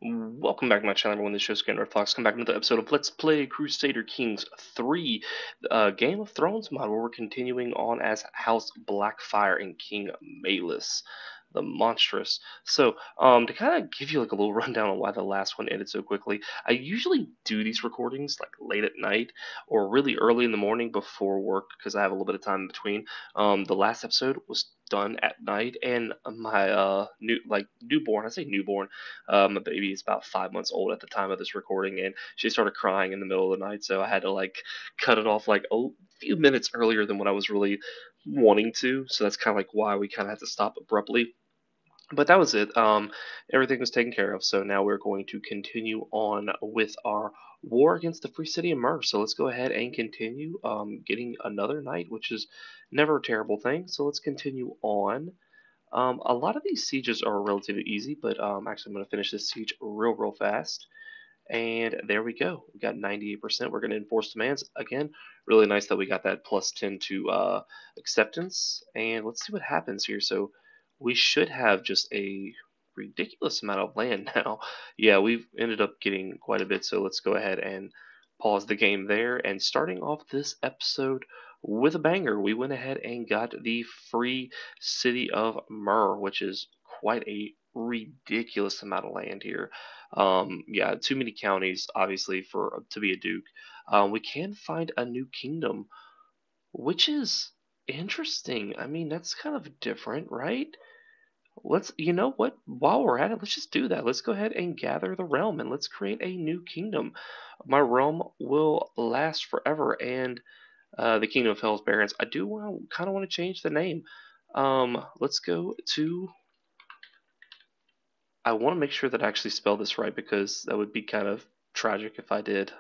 Welcome back to my channel, everyone. This show's Scanner Fox. Come back to another episode of Let's Play Crusader Kings 3, Game of Thrones mod, where we're continuing on as House Blackfyre and King Malus, the Monstrous. So, to kind of give you like a little rundown on why the last one ended so quickly, I usually do these recordings like late at night or really early in the morning before work because I have a little bit of time in between. The last episode was done at night, and my newborn, I say newborn, my baby is about 5 months old at the time of this recording, and she started crying in the middle of the night, so I had to like cut it off like a few minutes earlier than what I was really wanting to. So that's kind of like why we kind of had to stop abruptly. But that was it. Everything was taken care of, so now we're going to continue on with our war against the Free City of Myr. So let's go ahead and continue getting another knight, which is never a terrible thing. So let's continue on. A lot of these sieges are relatively easy, but actually I'm going to finish this siege real fast. And there we go. We got 98%. We're going to enforce demands. Again, really nice that we got that plus 10 to acceptance. And let's see what happens here. So we should have just a ridiculous amount of land now. Yeah, we've ended up getting quite a bit. So let's go ahead and pause the game there. And starting off this episode with a banger, we went ahead and got the free city of Myr, which is quite a ridiculous amount of land here. Yeah, too many counties, obviously, for to be a duke. We can find a new kingdom, which is interesting. I mean, that's kind of different, right? You know what? While we're at it, let's just do that. Let's go ahead and gather the realm and let's create a new kingdom. My realm will last forever, and the Kingdom of Hell's Barons. I do kind of want to change the name. Let's go to. I want to make sure that I actually spell this right because that would be kind of tragic if I did.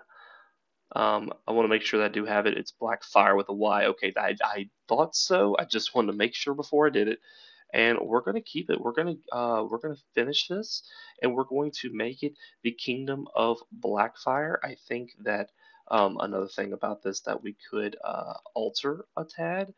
I want to make sure that I do have it. It's Blackfyre with a Y. Okay, I thought so. I just wanted to make sure before I did it. And we're gonna keep it. We're gonna finish this, and we're going to make it the Kingdom of Blackfyre. I think that another thing about this that we could alter a tad.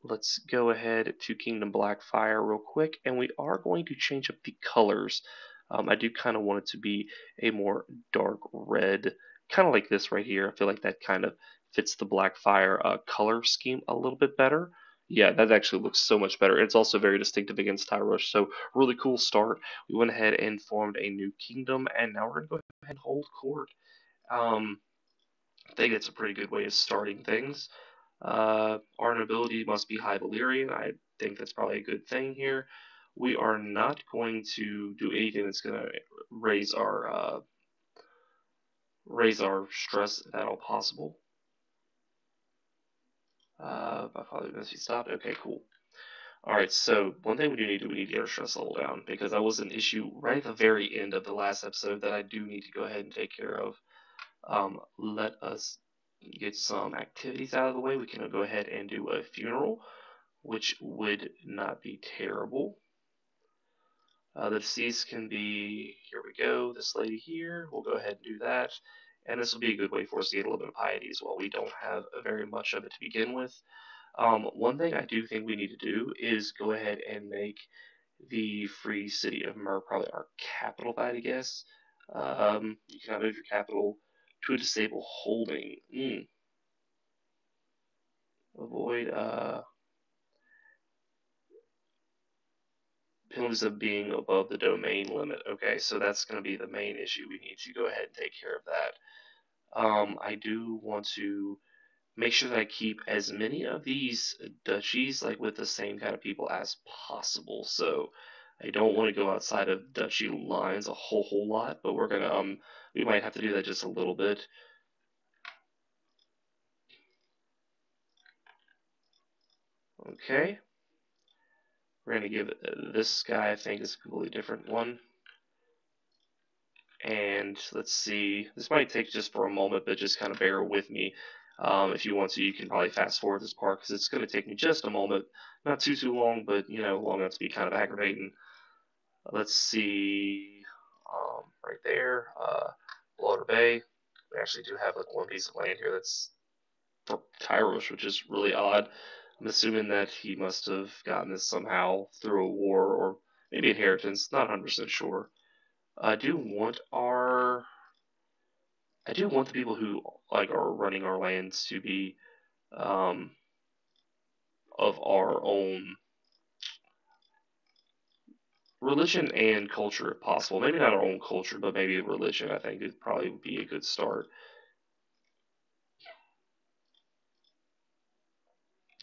Let's go ahead to Kingdom Blackfyre real quick, and we are going to change up the colors. I do kind of want it to be a more dark red, kind of like this right here. I feel like that kind of fits the Blackfyre color scheme a little bit better. Yeah, that actually looks so much better. It's also very distinctive against Tyrush, so really cool start. We went ahead and formed a new kingdom, and now we're going to go ahead and hold court. Um, I think it's a pretty good way of starting things. Our nobility must be high Valyrian. I think that's probably a good thing here. We are not going to do anything that's going to raise our stress at all possible. My father must be stopped. Okay, cool. All right, so one thing we need to get our stress level down because that was an issue right at the very end of the last episode that I do need to go ahead and take care of. Let us get some activities out of the way. We can go ahead and do a funeral, which would not be terrible. The deceased can be, here we go, this lady here. We'll go ahead and do that. And this will be a good way for us to get a little bit of piety as well. We don't have very much of it to begin with. One thing I do think we need to do is go ahead and make the free city of Myr probably our capital, I guess. You can move your capital to a disable holding. Avoid penalties of being above the domain limit. Okay, so that's going to be the main issue. We need to go ahead and take care of that. I do want to make sure that I keep as many of these duchies like with the same kind of people as possible. So I don't want to go outside of duchy lines a whole lot, but we're gonna we might have to do that just a little bit. Okay. We're going to give this guy, I think, is a completely different one. And let's see. This might take just for a moment, but just kind of bear with me. If you want to, you can probably fast forward this part because it's going to take me just a moment. Not too long, but long enough to be kind of aggravating. Let's see. Right there, Bloater Bay. We actually do have like one piece of land here that's for Tyros, which is really odd. I'm assuming that he must have gotten this somehow through a war or maybe inheritance. Not 100% sure. I do want our I do want the people who like are running our lands to be um, of our own religion and culture if possible. Maybe not our own culture, but maybe religion. I think would probably be a good start.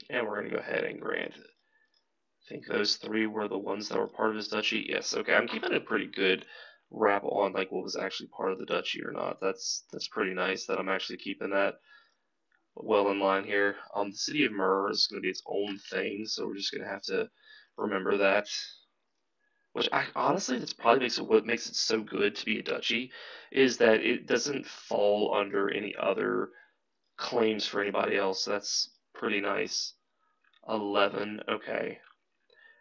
And we're gonna go ahead and grant. I think those three were the ones that were part of his duchy. Yes. Okay. I'm keeping a pretty good wrap on like what was actually part of the duchy or not. That's pretty nice that I'm actually keeping that well in line here. The city of Myrrh is going to be its own thing, so we're just going to have to remember that. Which I honestly, that's probably makes it what makes it so good to be a duchy, is that it doesn't fall under any other claims for anybody else. That's pretty nice. 11. Okay.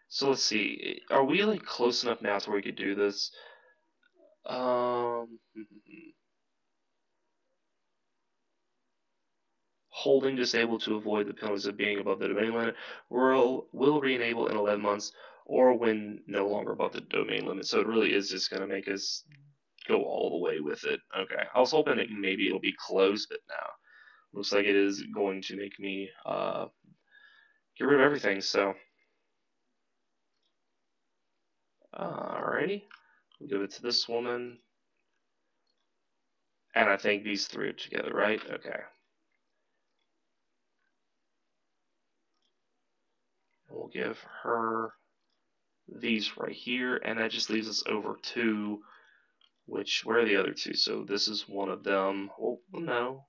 So let's see. Are we like close enough now to where we could do this? Um, Holding disabled to avoid the penalties of being above the domain limit will re-enable in 11 months or when no longer above the domain limit. So it really is just going to make us go all the way with it. Okay. I was hoping that maybe it'll be close, but now looks like it is going to make me get rid of everything. So, alrighty. We'll give it to this woman. And I think these three are together, right? Okay. We'll give her these right here, and that just leaves us over two. Which, where are the other two? So this is one of them. Oh, no.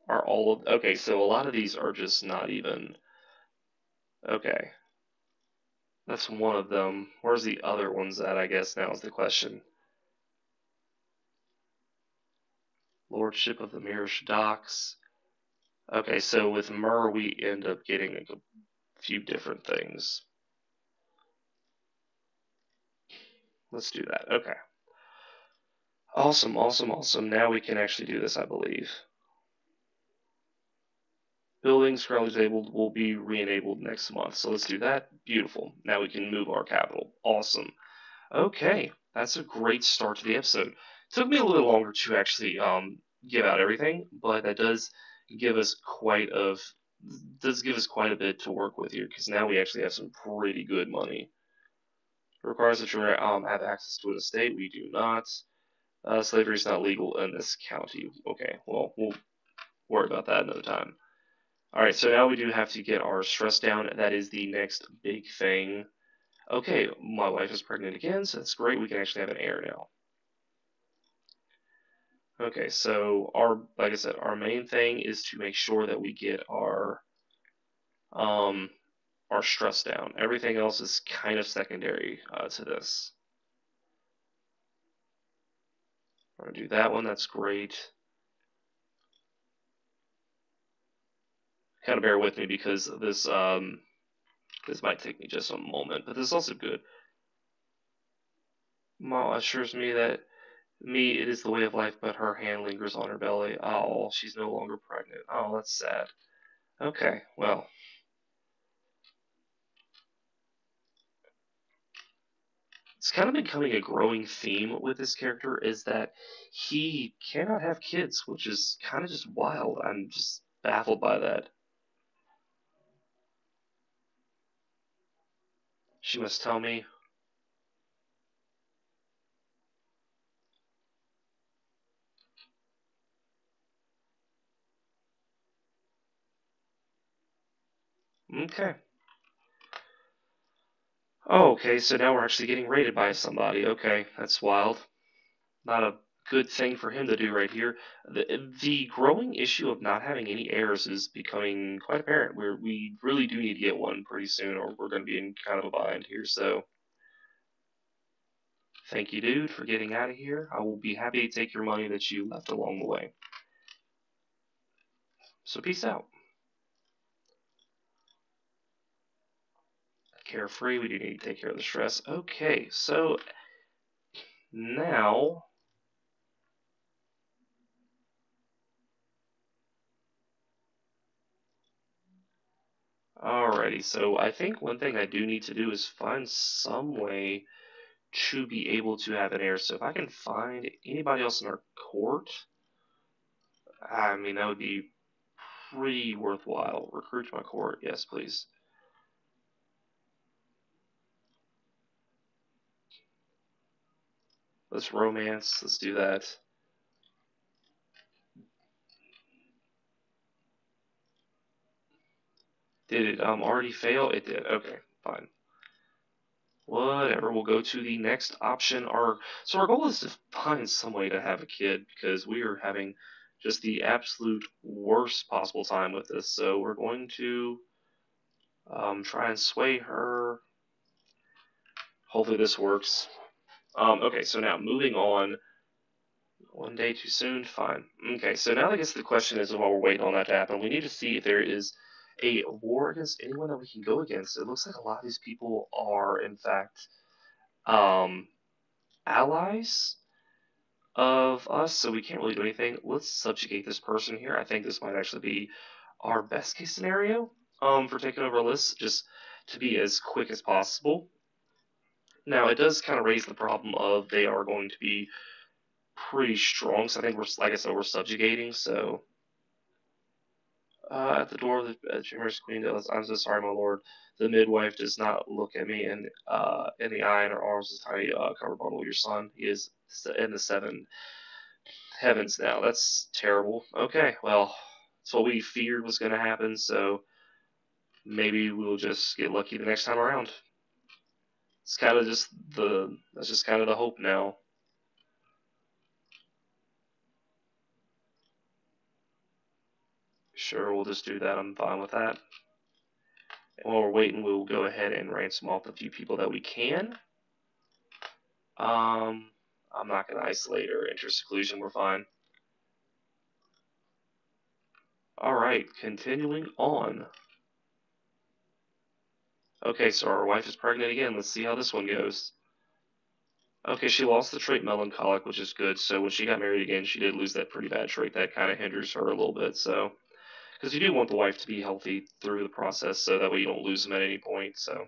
Are all of, okay, so a lot of these are just not even, okay. That's one of them. Where's the other ones at, I guess now is the question. Lordship of the Mirish Docks. Okay, so with Myrrh, we end up getting a few different things. Let's do that. Okay. Awesome, awesome, awesome. Now we can actually do this, I believe. Buildings currently disabled will be re-enabled next month. So let's do that. Beautiful. Now we can move our capital. Awesome. Okay, that's a great start to the episode. It took me a little longer to actually give out everything, but that give us quite of does give us quite a bit to work with here because now we actually have some pretty good money. It requires that you have access to an estate. We do not. Slavery is not legal in this county. Okay, well we'll worry about that another time. All right, so now we do have to get our stress down. That is the next big thing. Okay, my wife is pregnant again, so that's great. We can actually have an heir now. Okay, so like I said, our main thing is to make sure that we get um our stress down. Everything else is kind of secondary to this. We're gonna do that one. That's great. Kind of bear with me because this might take me just a moment, but this is also good. Ma assures me that it is the way of life, but her hand lingers on her belly. Oh, she's no longer pregnant. Oh, that's sad. Okay, well, it's kind of becoming a growing theme with this character is that he cannot have kids, which is kind of just wild. I'm just baffled by that. She must tell me. Okay. Oh, okay, so now we're actually getting raided by somebody. Okay, that's wild. Not a good thing for him to do right here. The growing issue of not having any heirs is becoming quite apparent. We really do need to get one pretty soon, or we're going to be in kind of a bind here. So, thank you, dude, for getting out of here. I will be happy to take your money that you left along the way. So, peace out. Carefree, we do need to take care of the stress. Okay, so now Alrighty, so I think one thing I do need to do is find some way to be able to have an heir. So if I can find anybody else in our court, I mean, that would be pretty worthwhile. Recruit to my court, yes, please. Let's romance. Let's do that. Did it already fail? It did. Okay, fine. Whatever. We'll go to the next option. Our goal is to find some way to have a kid because we are having just the absolute worst possible time with this. So we're going to try and sway her. Hopefully this works. Okay, so now moving on. One day too soon? Fine. Okay, so now I guess the question is while we're waiting on that to happen, we need to see if there is a war against anyone that we can go against. It looks like a lot of these people are, in fact, um, allies of us, so we can't really do anything. Let's subjugate this person here. I think this might actually be our best case scenario for taking over a list, just to be as quick as possible. Now, it does kind of raise the problem of they are going to be pretty strong, so I think we're, like I said, we're subjugating, so at the door of the chamber's queen, I'm so sorry, my lord. The midwife does not look at me in the eye, and her arms is tiny covered bundle. Your son, he is in the seven heavens now. That's terrible. Okay, well, it's what we feared was going to happen. So maybe we'll just get lucky the next time around. It's kind of just that's just kind of the hope now. Sure, we'll just do that. I'm fine with that. And while we're waiting, we'll go ahead and ransom off the few people that we can. Um, I'm not going to isolate or enter seclusion. We're fine. All right, continuing on. Okay, so our wife is pregnant again. Let's see how this one goes. Okay, she lost the trait melancholic, which is good. So when she got married again, she did lose that pretty bad trait that kind of hinders her a little bit. So, because you do want the wife to be healthy through the process, so that way you don't lose them at any point. So,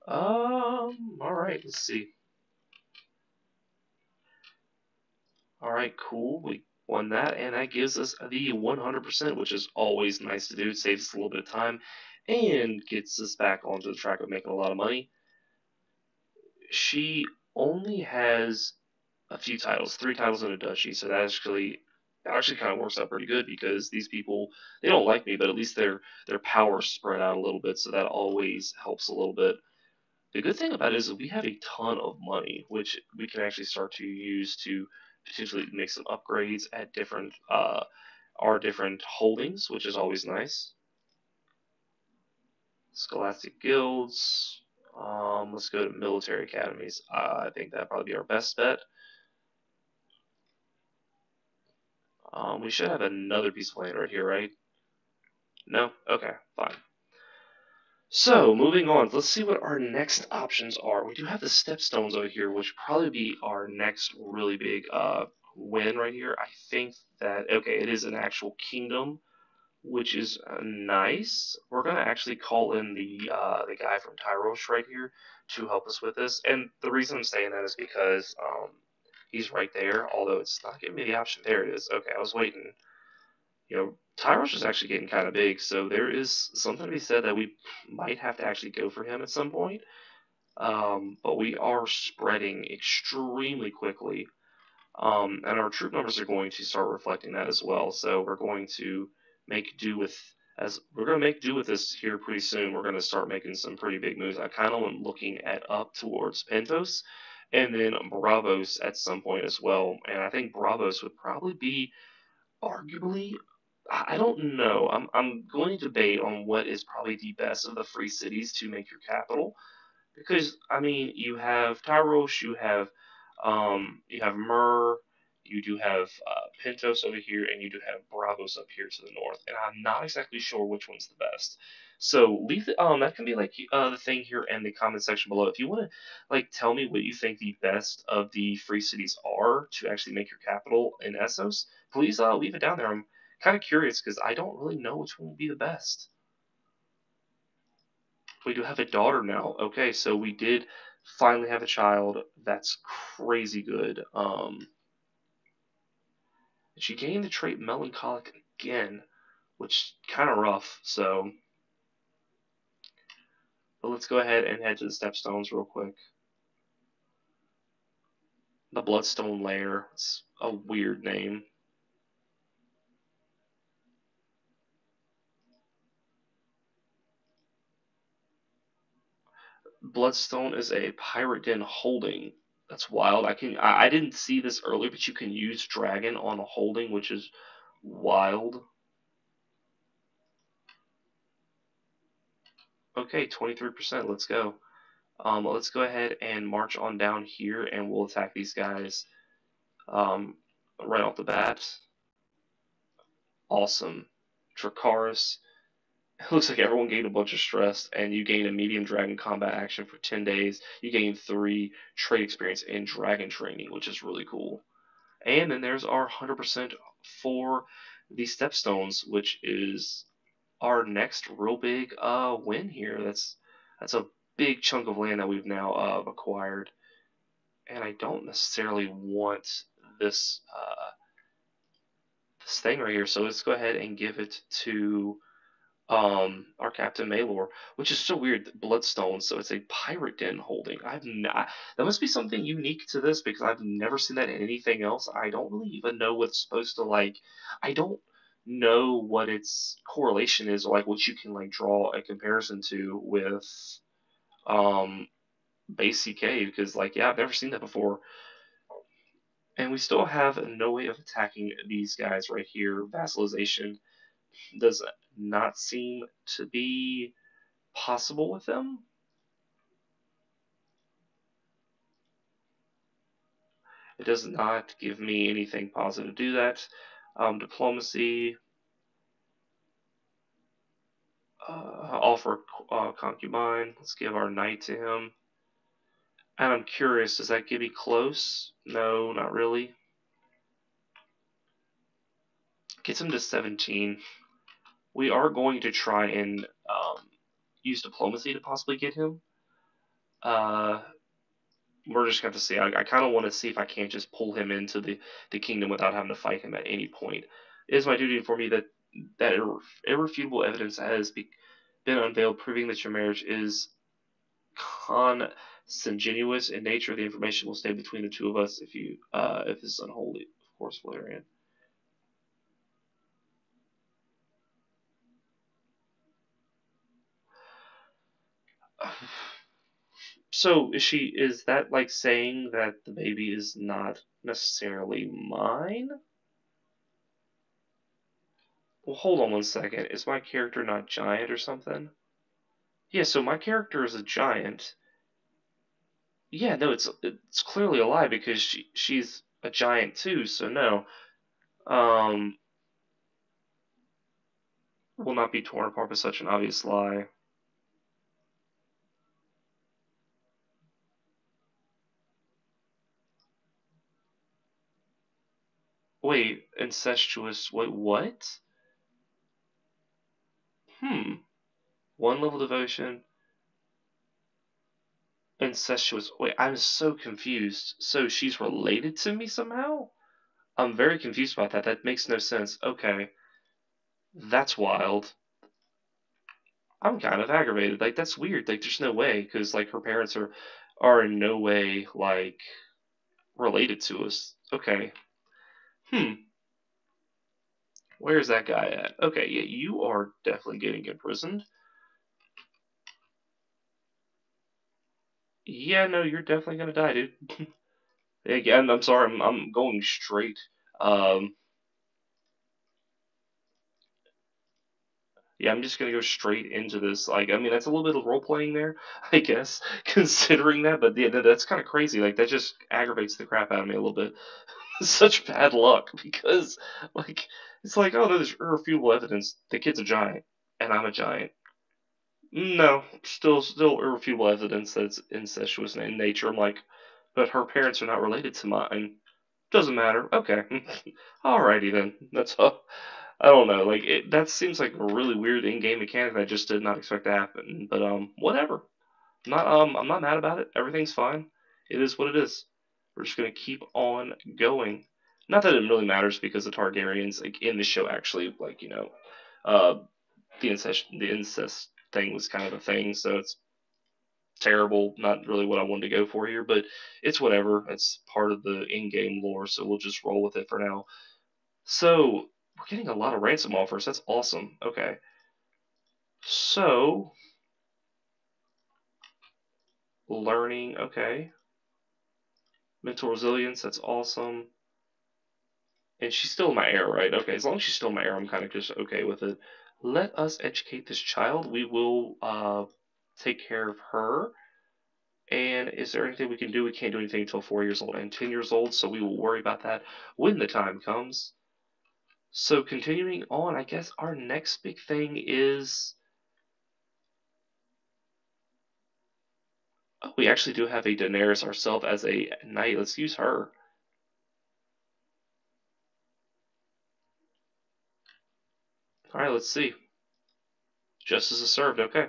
all right, let's see. All right, cool. We won that, and that gives us the 100%, which is always nice to do. It saves us a little bit of time and gets us back onto the track of making a lot of money. She only has a few titles, three titles in a duchy, so that actually kind of works out pretty good because these people they don't like me, but at least their power spread out a little bit, so that always helps a little bit. The good thing about it is that we have a ton of money, which we can actually start to use to potentially make some upgrades at different our different holdings, which is always nice. Scholastic guilds. Let's go to military academies. I think that'd probably be our best bet. We should have another piece of land right here, right? No? Okay, fine. So, moving on, let's see what our next options are. We do have the stepstones over here, which probably be our next really big win right here. I think that, okay, it is an actual kingdom, which is nice. We're going to actually call in the guy from Tyrosh right here to help us with this. And the reason I'm saying that is because he's right there, although it's not giving me the option. There it is. Okay, I was waiting. Tyrosh is actually getting kind of big, so there is something to be said that we might have to actually go for him at some point. But we are spreading extremely quickly, and our troop numbers are going to start reflecting that as well. So we're going to make do with as we're going to make do with this here pretty soon. We're going to start making some pretty big moves. I kind of am looking at up towards Pentos, and then Bravos at some point as well. And I think Bravos would probably be arguably I don't know. I'm going to debate on what is probably the best of the free cities to make your capital because I mean you have Tyrosh, you have Mur, you do have Pentos over here, and you do have Bravos up here to the north, and I'm not exactly sure which one's the best. So leave that can be like the thing here in the comment section below. If you want to like tell me what you think the best of the free cities are to actually make your capital in Essos, please leave it down there. I'm kind of curious because I don't really know which one would be the best. We do have a daughter now. Okay, so we did finally have a child. That's crazy good. She gained the trait melancholic again, which kind of rough. So, but let's go ahead and head to the stepstones real quick. The Bloodstone Lair. It's a weird name. Bloodstone is a pirate den holding. That's wild. I didn't see this earlier, but you can use dragon on a holding, which is wild. Okay, 23%. Let's go. Let's go ahead and march on down here, and we'll attack these guys right off the bat. Awesome. Dracaris. It looks like everyone gained a bunch of stress, and you gain a medium dragon combat action for 10 days. You gain 3 trade experience in dragon training, which is really cool. And then there's our 100% for the stepstones, which is our next real big win here. That's a big chunk of land that we've now acquired, and I don't necessarily want this this thing right here. So let's go ahead and give it to our Captain Maylor, which is so weird. Bloodstone, so it's a pirate den holding. I've not. That must be something unique to this because I've never seen that in anything else. I don't really even know what's supposed to like. I don't know what its correlation is, or like what you can like draw a comparison to with um base CK because like yeah, I've never seen that before. And we still have no way of attacking these guys right here. Vassalization does not seem to be possible with them. It does not give me anything positive to do that. Diplomacy, offer concubine. Let's give our knight to him. And I'm curious, does that get me close? No, not really. Gets him to 17. We are going to try and use diplomacy to possibly get him. Uh, we're just going to see. I kind of want to see if I can't just pull him into the kingdom without having to fight him at any point. It is my duty for me that irrefutable evidence has been unveiled, proving that your marriage is consanguineous in nature. The information will stay between the two of us if this is unholy, of course, Valerian. So is that like saying that the baby is not necessarily mine? Well, hold on one second. Is my character not giant or something? Yeah, so my character is a giant. Yeah, no, it's clearly a lie because she's a giant too, so no. Um, will not be torn apart by such an obvious lie. Wait, incestuous. Wait, what? Hmm. One level devotion. Incestuous. Wait, I'm so confused. So she's related to me somehow? I'm very confused about that. That makes no sense. Okay. That's wild. I'm kind of aggravated. Like, that's weird. Like, there's no way, because, like, her parents are in no way, like, related to us. Okay. Hmm. Where's that guy at? Okay, yeah, you are definitely getting imprisoned. Yeah, no, you're definitely gonna die, dude. Again, I'm sorry, I'm going straight. Um, yeah, I'm just gonna go straight into this. Like, I mean, that's a little bit of role playing there, I guess, considering that. But yeah, that's kind of crazy. Like, that just aggravates the crap out of me a little bit. Such bad luck because, like, it's like, oh, no, there's irrefutable evidence. The kid's a giant, and I'm a giant. No, still irrefutable evidence that it's incestuous in nature. I'm like, but her parents are not related to mine. Doesn't matter. Okay. Alrighty then. That's all. I don't know. Like that seems like a really weird in-game mechanic that I just did not expect to happen. But whatever. I'm not mad about it. Everything's fine. It is what it is. We're just gonna keep on going. Not that it really matters because the Targaryens, like in the show, actually, like uh, the incest thing was kind of a thing, so it's terrible. Not really what I wanted to go for here, but it's whatever. It's part of the in-game lore, so we'll just roll with it for now. So we're getting a lot of ransom offers. That's awesome. Okay, so learning. Okay, mental resilience. That's awesome. And she's still my heir, right? Okay, as long as she's still my heir, I'm kind of just okay with it. Let us educate this child. We will take care of her. And is there anything we can do? We can't do anything until 4 years old and 10 years old, so we will worry about that when the time comes. So continuing on, I guess our next big thing is, oh, we actually do have a Daenerys ourselves as a knight. Let's use her. All right, let's see. Justice is served. Okay.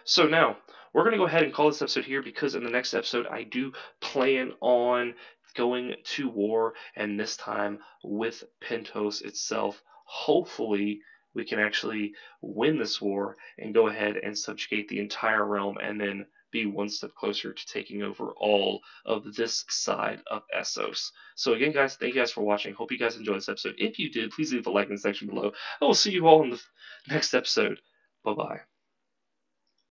So now we're going to go ahead and call this episode here because in the next episode, I do plan on going to war and this time with Pentos itself. Hopefully, we can actually win this war and go ahead and subjugate the entire realm and then be one step closer to taking over all of this side of Essos. So again, guys, thank you guys for watching. Hope you guys enjoyed this episode. If you did, please leave a like in the section below. I will see you all in the next episode. Bye bye.